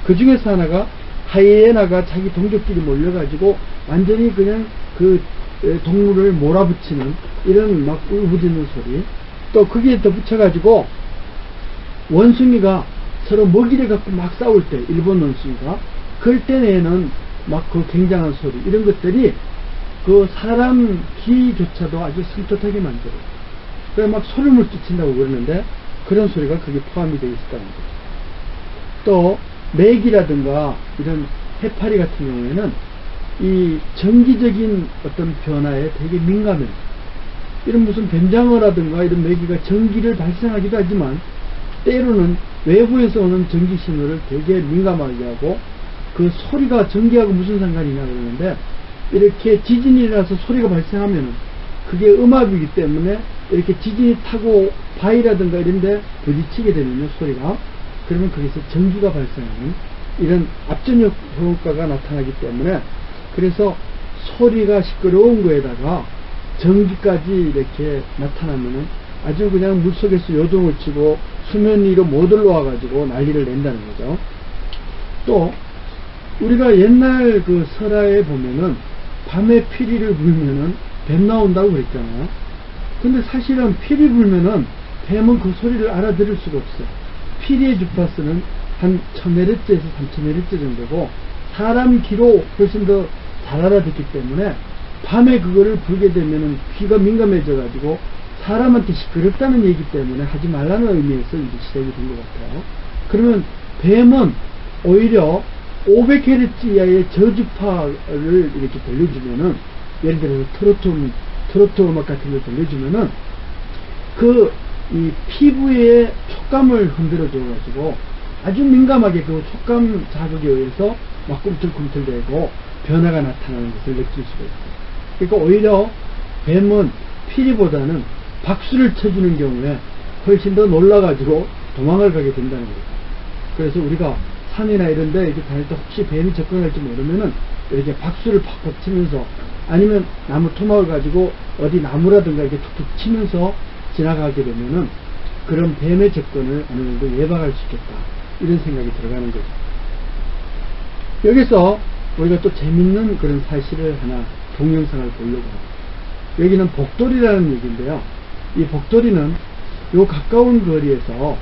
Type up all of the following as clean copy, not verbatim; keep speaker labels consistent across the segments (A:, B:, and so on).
A: 그 중에서 하나가 하이에나가 자기 동족끼리 몰려가지고 완전히 그냥 그 동물을 몰아붙이는 이런 막 울부짖는 소리. 또 거기에 더 붙여가지고 원숭이가 서로 먹이를 갖고 막 싸울 때, 일본 원숭이가 그럴 때 내는 막 그 굉장한 소리, 이런 것들이 그 사람 귀조차도 아주 섬뜩하게 만들어요. 그래 막 소름을 끼친다고 그러는데 그런 소리가 거기에 포함이 되어 있었다는 거죠. 또 맥이라든가 이런 해파리 같은 경우에는 이 정기적인 어떤 변화에 되게 민감해요. 이런 무슨 뱀장어라든가 이런 메기가 전기를 발생하기도 하지만 때로는 외부에서 오는 전기 신호를 되게 민감하게 하고, 그 소리가 전기하고 무슨 상관이냐 그러는데, 이렇게 지진이 일어나서 소리가 발생하면은 그게 음압이기 때문에 이렇게 지진이 타고 바위라든가 이런 데 부딪히게 되면요, 소리가, 그러면 거기서 전기가 발생하는 이런 압전력 효과가 나타나기 때문에, 그래서 소리가 시끄러운 거에다가 전기까지 이렇게 나타나면은 아주 그냥 물속에서 요동을 치고 수면 위로 못 올라와가지고 난리를 낸다는 거죠. 또 우리가 옛날 그 설화에 보면은 밤에 피리를 불면은 뱀 나온다고 그랬잖아요. 근데 사실은 피리 불면은 뱀은 그 소리를 알아들을 수가 없어요. 피리의 주파수는 한 1000Hz에서 3000Hz 정도고 사람 귀로 훨씬 더 잘 알아듣기 때문에 밤에 그거를 불게 되면은 귀가 민감해져 가지고 사람한테 시끄럽다는 얘기 때문에 하지 말라는 의미에서 이제 시작이 된 것 같아요. 그러면 뱀은 오히려 500Hz 이하의 저주파를 이렇게 돌려주면은, 예를 들어서 트로트 음악 같은 걸 돌려주면은 이 피부의 촉감을 흔들어 줘가지고 아주 민감하게 그 촉감 자극에 의해서 막 꿈틀꿈틀대고 변화가 나타나는 것을 느낄 수가 있어요. 그러니까 오히려 뱀은 피리보다는 박수를 쳐주는 경우에 훨씬 더 놀라가지고 도망을 가게 된다는 거죠. 그래서 우리가 산이나 이런 데 이렇게 다닐 때 혹시 뱀이 접근할지 모르면은 이렇게 박수를 팍팍 치면서, 아니면 나무 토막을 가지고 어디 나무라든가 이렇게 툭툭 치면서 지나가게 되면은 그런 뱀의 접근을 어느 정도 예방할 수 있겠다, 이런 생각이 들어가는 거죠. 여기서 우리가 또 재밌는 그런 사실을 하나, 동영상을 보려고 합니다. 여기는 복돌이라는 얘기인데요. 이 복돌이는 요 가까운 거리에서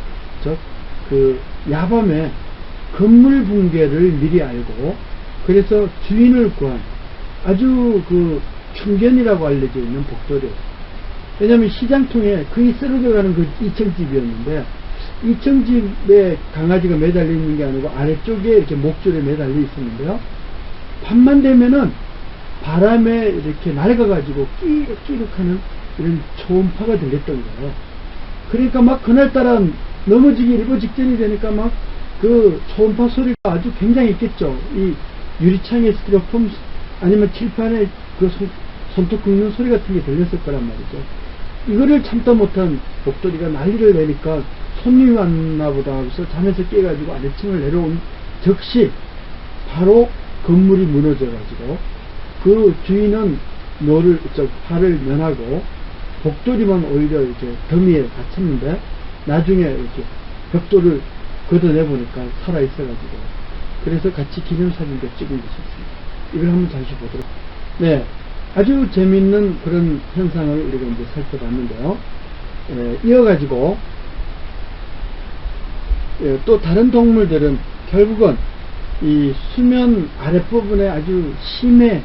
A: 그 야밤에 건물 붕괴를 미리 알고, 그래서 주인을 구한 아주 그 충견이라고 알려져 있는 복돌이에요. 왜냐하면 시장통에 거의 쓰러져가는 그 2층 집이었는데, 2층 집에 강아지가 매달려 있는 게 아니고 아래쪽에 이렇게 목줄에 매달려 있었는데요. 밤만 되면은 바람에 이렇게 낡아가지고 끼룩끼룩 하는 이런 초음파가 들렸던 거예요. 그러니까 막 그날따라 넘어지기 일보 직전이 되니까 막 그 초음파 소리가 아주 굉장했겠죠. 이 유리창에 스티로폼 아니면 칠판에 그 손톱 긁는 소리 같은 게 들렸을 거란 말이죠. 이거를 참다 못한 복돌이가 난리를 내니까 손님이 왔나 보다 하면서 잠에서 깨가지고 아래층을 내려온 즉시 바로 건물이 무너져가지고 그 주인은 화를 면하고 복돌이만 오히려 이렇게 더미에 갇혔는데, 나중에 이렇게 벽돌을 걷어내보니까 살아있어가지고, 그래서 같이 기념사진도 찍은 것이 있습니다. 이걸 한번 다시 보도록. 네. 아주 재밌는 그런 현상을 우리가 이제 살펴봤는데요. 이어가지고, 또 다른 동물들은 결국은 이 수면 아랫부분에 아주 심해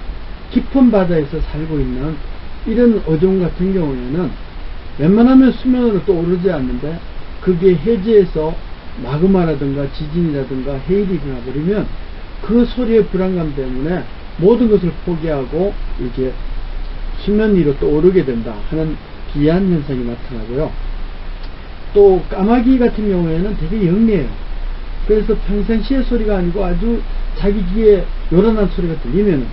A: 깊은 바다에서 살고 있는 이런 어종 같은 경우에는 웬만하면 수면으로 또 오르지 않는데, 그게 해저에서 마그마라든가 지진이라든가 해일이 일어나 버리면 그 소리의 불안감 때문에 모든 것을 포기하고 이렇게 수면 위로 또 오르게 된다 하는 기이한 현상이 나타나고요. 또 까마귀 같은 경우에는 되게 영리해요. 그래서 평상시의 소리가 아니고 아주 자기 귀에 요란한 소리가 들리면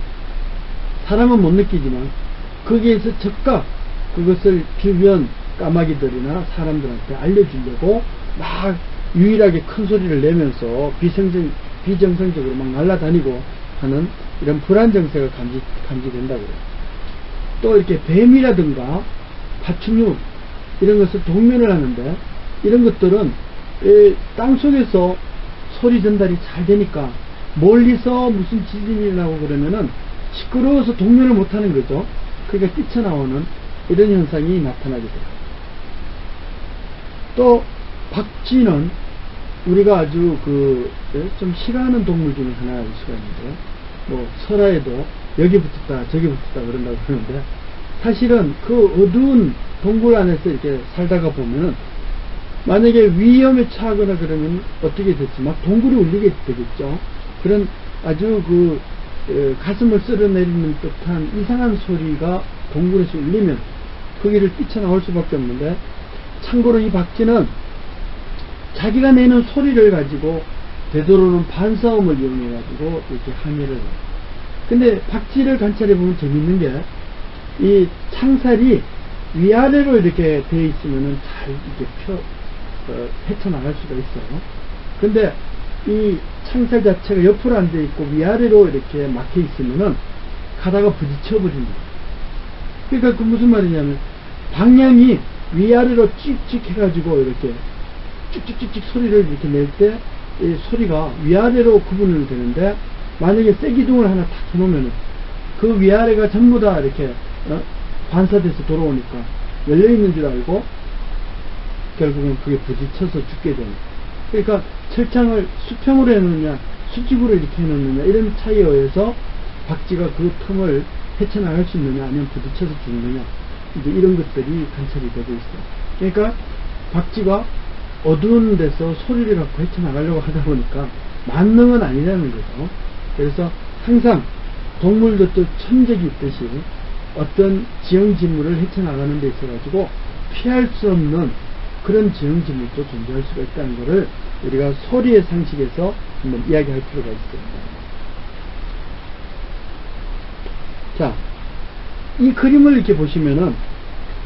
A: 사람은 못 느끼지만 거기에서 즉각 그것을 주변 까마귀들이나 사람들한테 알려주려고 막 유일하게 큰 소리를 내면서 비정상적으로 막 날아다니고 하는 이런 불안 정세가 감지된다고요. 또 이렇게 뱀이라든가 파충류 이런 것을 동면을 하는데, 이런 것들은 땅 속에서 소리 전달이 잘 되니까 멀리서 무슨 지진이 일어나고 그러면은 시끄러워서 동요를 못하는 거죠. 그러니까 뛰쳐나오는 이런 현상이 나타나게 돼요. 또 박쥐는 우리가 아주 좀 싫어하는 동물 중에 하나일 수가 있는데요. 뭐 설화에도 여기 붙었다 저기 붙었다 그런다고 그러는데, 사실은 그 어두운 동굴 안에서 이렇게 살다가 보면은 만약에 위험에 처하거나 그러면 어떻게 됐지? 막 동굴이 울리게 되겠죠. 그런 아주 가슴을 쓸어내리는 듯한 이상한 소리가 동굴에서 울리면 거기를 뛰쳐나올 수밖에 없는데, 참고로 이 박쥐는 자기가 내는 소리를 가지고 되도록는 반사음을 이용해 가지고 이렇게 항해를 해요. 근데 박쥐를 관찰해 보면 재밌는 게, 이 창살이 위아래로 이렇게 되어 있으면은 잘 이렇게 헤쳐나갈 수가 있어요. 근데 이 창살 자체가 옆으로 앉아 있고 위아래로 이렇게 막혀 있으면은 가다가 부딪혀 버립니다. 그러니까 그 무슨 말이냐면, 방향이 위아래로 찍찍 해가지고 이렇게 쭉쭉쭉쭉 소리를 이렇게 낼 때 이 소리가 위아래로 구분이 되는데, 만약에 쐐기둥을 하나 탁 해놓으면은 그 위아래가 전부 다 이렇게 반사돼서 돌아오니까 열려있는 줄 알고 결국은 그게 부딪혀서 죽게 되는. 그러니까 철창을 수평으로 해놓느냐 수직으로 이렇게 해놓느냐 이런 차이에 의해서 박쥐가 그 틈을 헤쳐나갈 수 있느냐 아니면 부딪혀서 죽느냐, 이제 이런 것들이 관찰이 되고 있어요. 그러니까 박쥐가 어두운 데서 소리를 갖고 헤쳐나가려고 하다 보니까 만능은 아니라는 거죠. 그래서 항상 동물들도 천적이 있듯이 어떤 지형지물을 헤쳐나가는 데 있어 가지고 피할 수 없는 그런 지형지물도 존재할 수가 있다는 것을 우리가 소리의 상식에서 한번 이야기할 필요가 있습니다. 자, 이 그림을 이렇게 보시면은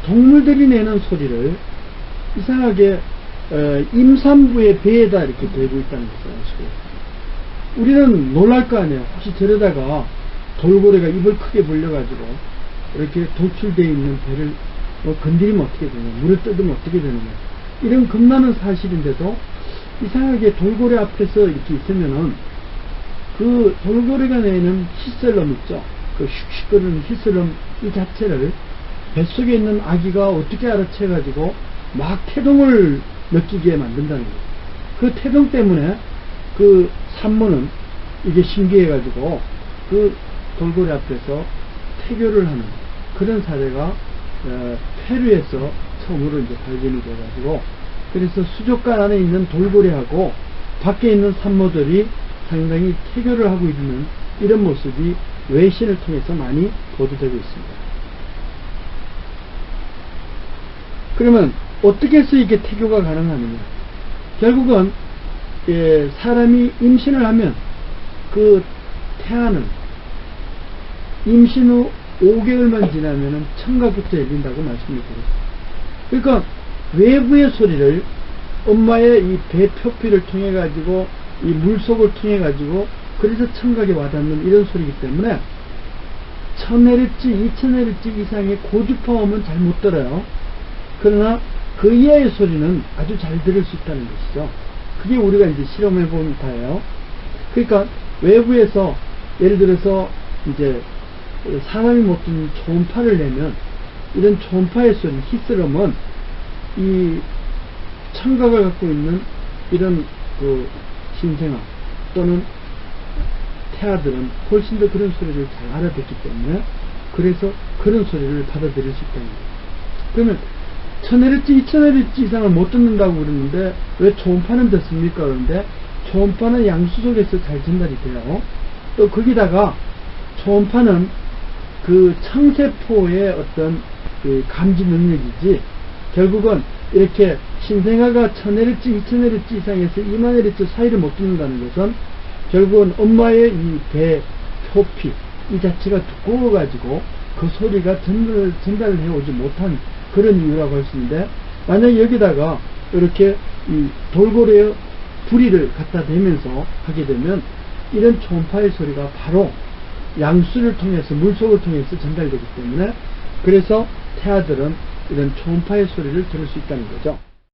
A: 동물들이 내는 소리를 이상하게 임산부의 배에다 이렇게 대고 있다는 것을 알 수가 있어요. 우리는 놀랄 거 아니에요. 혹시 저러다가 돌고래가 입을 크게 벌려가지고 이렇게 도출되어 있는 배를 건드리면 어떻게 되냐, 물을 뜯으면 어떻게 되느냐, 이런 겁나는 사실인데도 이상하게 돌고래 앞에서 이렇게 있으면은 그 돌고래가 내는 히스럼 있죠. 그 슉슉거리는 히스럼 이 자체를 뱃속에 있는 아기가 어떻게 알아채가지고 막 태동을 느끼게 만든다는 거예요. 그 태동 때문에 그 산모는 이게 신기해가지고 그 돌고래 앞에서 태교를 하는 그런 사례가 페루에서 처음으로 이제 발견이 돼가지고, 그래서 수족관 안에 있는 돌고래하고 밖에 있는 산모들이 상당히 태교를 하고 있는 이런 모습이 외신을 통해서 많이 보도되고 있습니다. 그러면 어떻게 해서 이게 태교가 가능하느냐? 결국은 사람이 임신을 하면 그 태아는 임신 후 5개월만 지나면은 청각부터 열린다고 말씀을 드렸어요. 그러니까 외부의 소리를 엄마의 이 배 표피를 통해 가지고 이 물속을 통해 가지고 그래서 청각에 와닿는 이런 소리이기 때문에 1000Hz, 2000Hz 이상의 고주파음은 잘 못 들어요. 그러나 그 이하의 소리는 아주 잘 들을 수 있다는 것이죠. 그게 우리가 이제 실험해 본 바예요. 그러니까 외부에서 예를 들어서 이제 사람이 못 듣는 초음파를 내면 이런 초음파의 소리, 히스럼은 이 청각을 갖고 있는 이런 그 신생아 또는 태아들은 훨씬 더 그런 소리를 잘 알아듣기 때문에 그래서 그런 소리를 받아들일 수 있다는 거예요. 그러면 1000Hz, 2000Hz 이상을 못 듣는다고 그러는데 왜 초음파는 듣습니까? 그런데 초음파는 양수 속에서 잘 전달이 돼요. 또 거기다가 초음파는 그 청세포의 어떤 그 감지 능력이지, 결국은 이렇게 신생아가 1000Hz, 2000Hz 이상에서 20000Hz 사이를 못 듣는다는 것은 결국은 엄마의 이 배 표피 이 자체가 두꺼워가지고 그 소리가 전달을 해오지 못한 그런 이유라고 할 수 있는데, 만약 여기다가 이렇게 이 돌고래의 부리를 갖다 대면서 하게 되면 이런 초음파의 소리가 바로 양수를 통해서 물속을 통해서 전달되기 때문에 그래서 태아들은 이런 초음파의 소리를 들을 수 있다는 거죠.